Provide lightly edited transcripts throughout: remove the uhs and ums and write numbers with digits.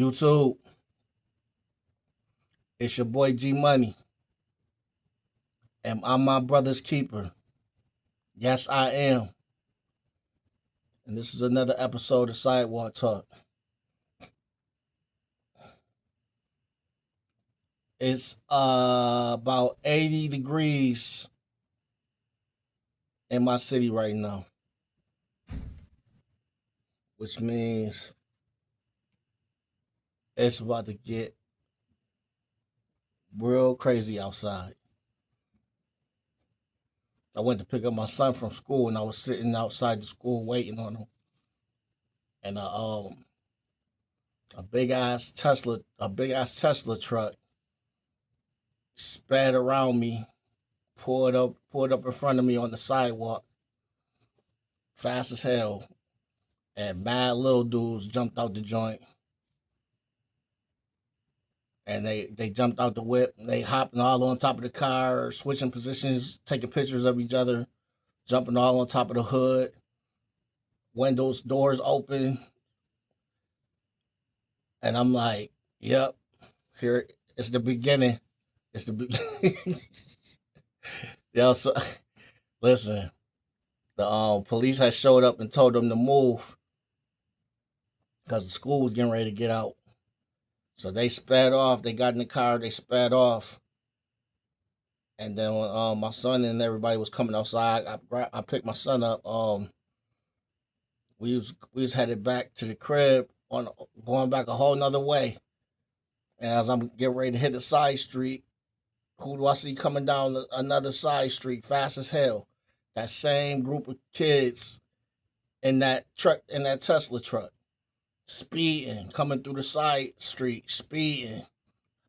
YouTube, it's your boy G Money, and I'm my brother's keeper. Yes, I am. And this is another episode of Sidewalk Talk. It's about 80 degrees in my city right now, which means it's about to get real crazy outside. I went to pick up my son from school, and I was sitting outside the school waiting on him. And a big ass Tesla truck sped around me, pulled up in front of me on the sidewalk, fast as hell, and mad little dudes jumped out the joint, and they jumped out the whip. They hopping all on top of the car, switching positions, taking pictures of each other, jumping all on top of the hood, windows, doors open, and I'm like, "Yep, here it's the beginning. It's the beginning." Yo, so listen, the police had showed up and told them to move because the school was getting ready to get out. So they sped off. They got in the car. They sped off. And then when my son and everybody was coming outside, I picked my son up. We was headed back to the crib on going back a whole nother way. And as I'm getting ready to hit the side street, who do I see coming down another side street fast as hell? That same group of kids in that truck, in that Tesla truck, speeding, coming through the side street, speeding.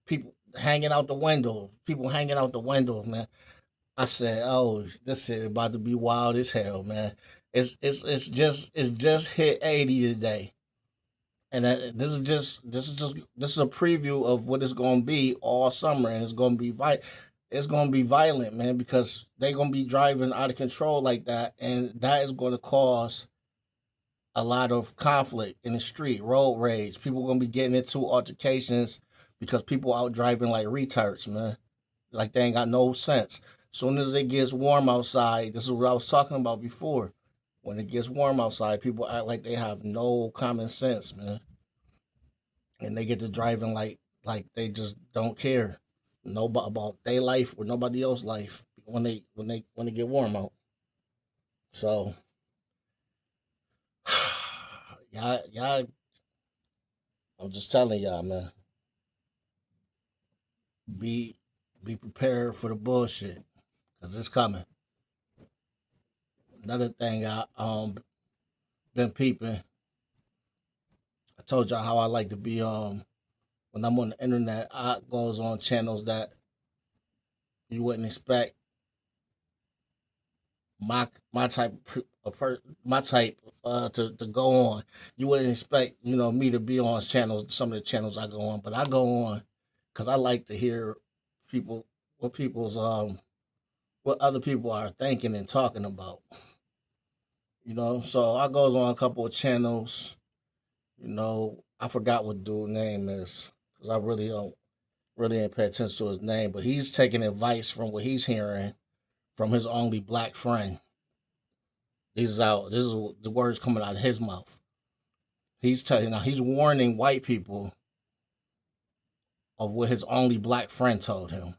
People hanging out the window, man. I said, "Oh, this shit about to be wild as hell, man." It's just hit 80 today, and this is a preview of what it's gonna be all summer, and it's gonna be violent, man, because they're gonna be driving out of control like that, and that is going to cause a lot of conflict in the street, road rage. People gonna be getting into altercations because people out driving like retards, man. Like they ain't got no sense. Soon as it gets warm outside, this is what I was talking about before. When it gets warm outside, people act like they have no common sense, man, and they get to driving like they just don't care, no about their life or nobody else's life when they get warm out. So, y'all, I'm just telling y'all, man, be be prepared for the bullshit because it's coming. Another thing I been peeping. I told y'all how I like to be when I'm on the internet. I goes on channels that you wouldn't expect my type my type to go on. You wouldn't expect me to be on channels. Some of the channels I go on, but I go on because I like to hear people what people's what other people are thinking and talking about. So I goes on a couple of channels. I forgot what dude name is because I really ain't pay attention to his name, but he's taking advice from what he's hearing from his only black friend. This is the words coming out of his mouth. He's warning white people of what his only black friend told him.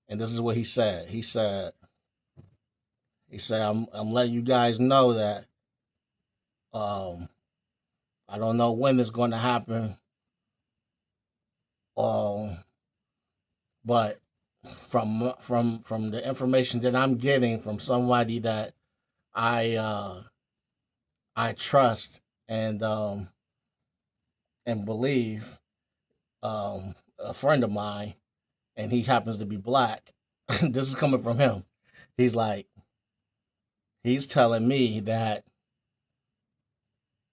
And this is what he said. He said, I'm letting you guys know that um I don't know when it's going to happen. Um but from the information that I'm getting from somebody that I I trust and believe, a friend of mine, and he happens to be black. This is coming from him. He's like, he's telling me that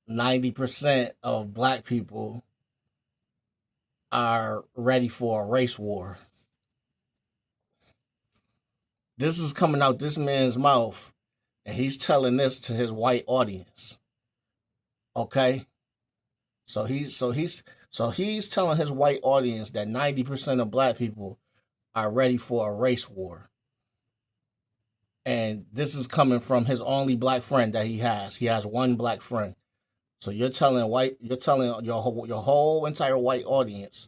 90% of black people are ready for a race war. This is coming out this man's mouth, and he's telling this to his white audience. Okay? So he's telling his white audience that 90% of black people are ready for a race war. And this is coming from his only black friend that he has. He has one black friend. So you're telling your whole entire white audience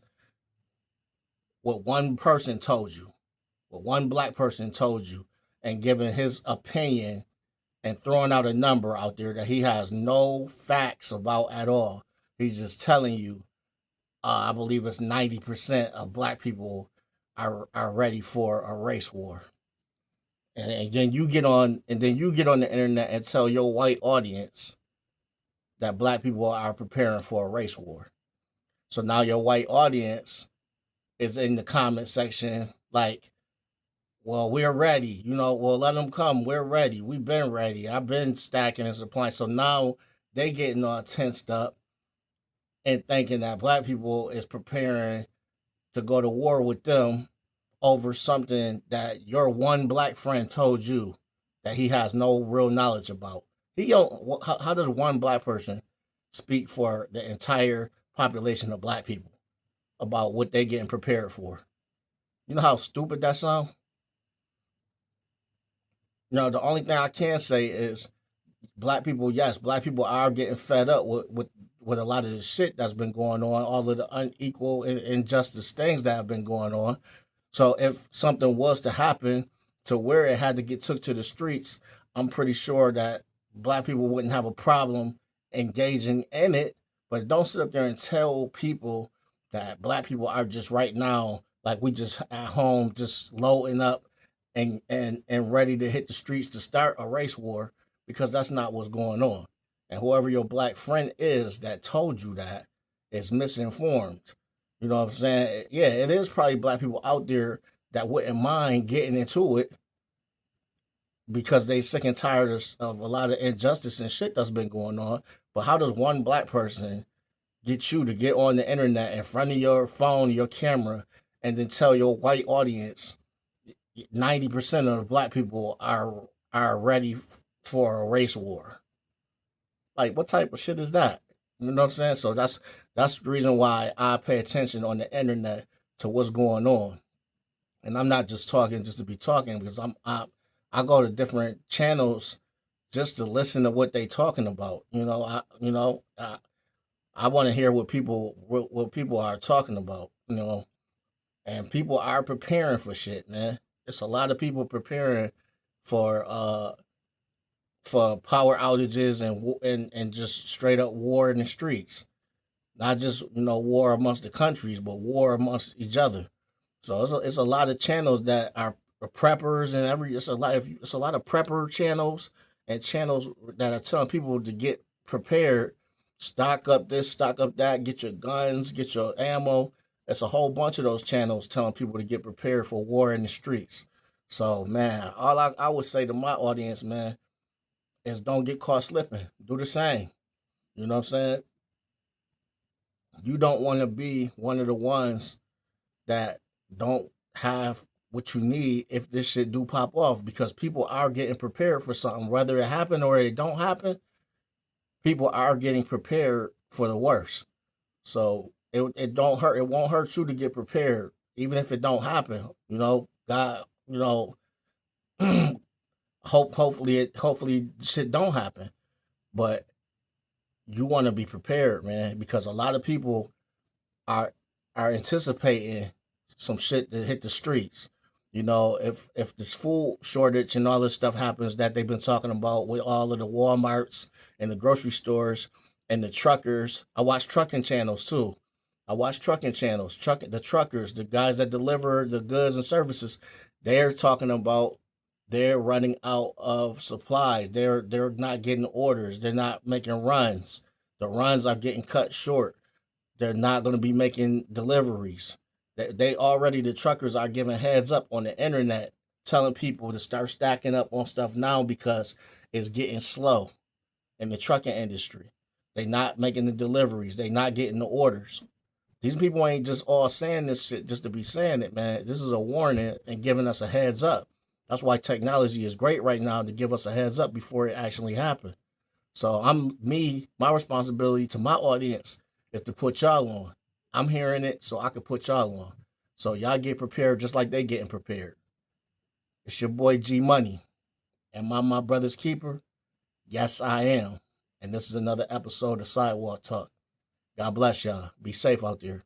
what one person told you, what one black person told you, and giving his opinion and throwing out a number out there that he has no facts about at all. He's just telling you, I believe it's 90% of black people are ready for a race war. And then you get on the internet and tell your white audience that black people are preparing for a race war. So now your white audience is in the comment section like, well, we're ready. Well, let them come. We're ready. We've been ready. I've been stacking and supplying. So now they getting all tensed up and thinking that black people is preparing to go to war with them over something that your one black friend told you that he has no real knowledge about. He don't. How does one black person speak for the entire population of black people about what they getting prepared for? You know how stupid that sounds? The only thing I can say is black people, yes, black people are getting fed up with a lot of the shit that's been going on, all of the unequal and injustice things that have been going on. So if something was to happen to where it had to get took to the streets, I'm pretty sure that black people wouldn't have a problem engaging in it. But don't sit up there and tell people that black people are just right now, like we just at home, just loading up and ready to hit the streets to start a race war, because that's not what's going on. And whoever your black friend is that told you that is misinformed. You know what I'm saying? Yeah, it is probably black people out there that wouldn't mind getting into it because they sick and tired of a lot of injustice and shit that's been going on. But how does one black person get you to get on the internet in front of your phone, your camera, and then tell your white audience 90% of black people are ready for a race war? Like, what type of shit is that? You know what I'm saying? So that's the reason why I pay attention on the internet to what's going on. And I'm not just talking just to be talking, because I go to different channels just to listen to what they talking about. I want to hear what people are talking about. And people are preparing for shit, man. It's a lot of people preparing for power outages and just straight up war in the streets. Not just war amongst the countries, but war amongst each other. So it's a lot of channels that are preppers, and it's a lot of prepper channels and channels that are telling people to get prepared, stock up this, stock up that, get your guns, get your ammo. It's a whole bunch of those channels telling people to get prepared for war in the streets. So man, all I would say to my audience, man, is don't get caught slipping. Do the same. You know what I'm saying? You don't want to be one of the ones that don't have what you need if this shit do pop off, because people are getting prepared for something, whether it happen or it don't happen. People are getting prepared for the worst. So it don't hurt. It won't hurt you to get prepared, even if it don't happen. God. Hopefully shit don't happen, but you want to be prepared, man, because a lot of people are anticipating some shit to hit the streets. If this food shortage and all this stuff happens that they've been talking about with all of the Walmarts and the grocery stores and the truckers. I watch trucking channels too. I watch trucking channels, the truckers, the guys that deliver the goods and services. They're talking about they're running out of supplies. They're not getting orders. They're not making runs. The runs are getting cut short. They're not going to be making deliveries. The truckers are giving heads up on the internet, telling people to start stacking up on stuff now because it's getting slow in the trucking industry. They not making the deliveries. They not getting the orders. These people ain't just all saying this shit just to be saying it, man. This is a warning and giving us a heads up. That's why technology is great right now, to give us a heads up before it actually happens. So my responsibility to my audience is to put y'all on. I'm hearing it so I can put y'all on. So y'all get prepared just like they getting prepared. It's your boy G Money. Am I my brother's keeper? Yes, I am. And this is another episode of Sidewalk Talk. God bless y'all. Be safe out there.